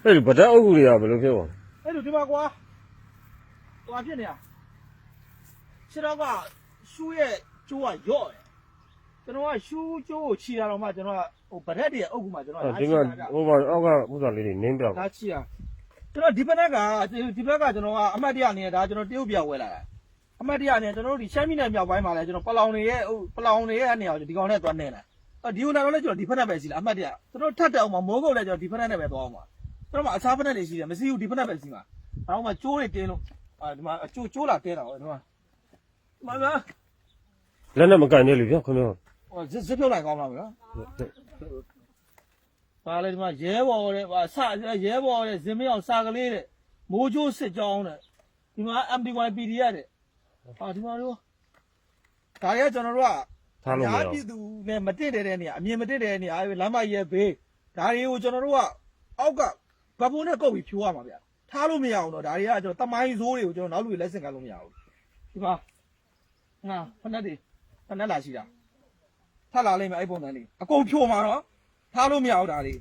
အဲ့ဒီဗဒအုပ်ကူတွေကဘယ်လိုဖြစ်သွားအဲ့လိုဒီမှာကွာဟိုဖြစ်နေရခြေတော့ကရှူးရဲ့ကျိုးကရော့တယ်ကျွန်တော်ကရှူးကျိုးကိုခြီတာတော့မှကျွန်တော်ကဟိုဗရက်တွေအုပ်ကူမှကျွန်တော်ဒီကဟိုမှာအောက်ကဥစ္စာလေးတွေနင်းပြပါဒါခြီတာကျွန်တော်ဒီဘက်ကကျွန်တော်ကအမှတ်တရအနေနဲ့ဒါကျွန်တော်တရုတ်ပြဝဲလာတာအမှတ်တရအနေနဲ့ကျွန်တော်တို့ဒီရှမ်းပြည်နယ်မြောက်ပိုင်းမှာလဲကျွန်တော်ပလောင်တွေရဲ့နေရာကိုဒီကောင်နဲ့သွားနေတာဒီဦးနာတော့လဲကျွန်တော်ဒီဖက်နဲ့ပဲရှိလားအမှတ်တရကျွန်တော်ထပ်တက်အောင်မှာမိုးကုတ်လဲကျွန်တော်ဒီဖက်နဲ့ပဲသွားအောင်ပါကျွန်တော်မှအခြားဖက်နဲ့နေရှိတယ်မရှိဘူးဒီဖက်နဲ့ပဲရှိမှာအဲ့တော့မှကျိုးတွေတင်းလို့ဒီမှာကျိုးလာတင်းတာဟောဒီမှာလက်နဲ့မကန်နေလေဗျခင်ဗျာဟိုဇစ်ပြုတ်လိုက်ကောင်းလားဗျာပါလေဒီမှာရဲဘော်တဲ့ရဲဘော်တဲ့ဇင်မရောက်စာကလေးတဲ့မိုးကျိုးစစ်ကြောင်းတဲ့ဒီမှာ MDYPD ရတဲ့ဒီမှာတို့ဒါတွေကကျွန်တော်တို့ကထားလို့မရဘူးပြည်သူနဲ့မတင့်တဲ့နေရာအမြင်မတင့်တဲ့နေရာလမ်းမရဲဘေးဒါတွေကိုကျွန်တော်တို့ကအောက်ကဗပုံးနဲ့ကုတ်ပြီးဖြိုးရမှာဗျာထားလို့မရအောင်တော့ဒါတွေကကျွန်တော်တမိုင်းဇိုးတွေကိုကျွန်တော်နောက်လူတွေလက်ဆင့်ကမ်းလို့မရဘူးဒီမှာဖက်နဲ့လာရှိတာထပ်လာလိမ့်မယ်အဲ့ပုံစံလေးအကုန်ဖြိုးမှာတော့ထားလို့မရဘူးဒါလေး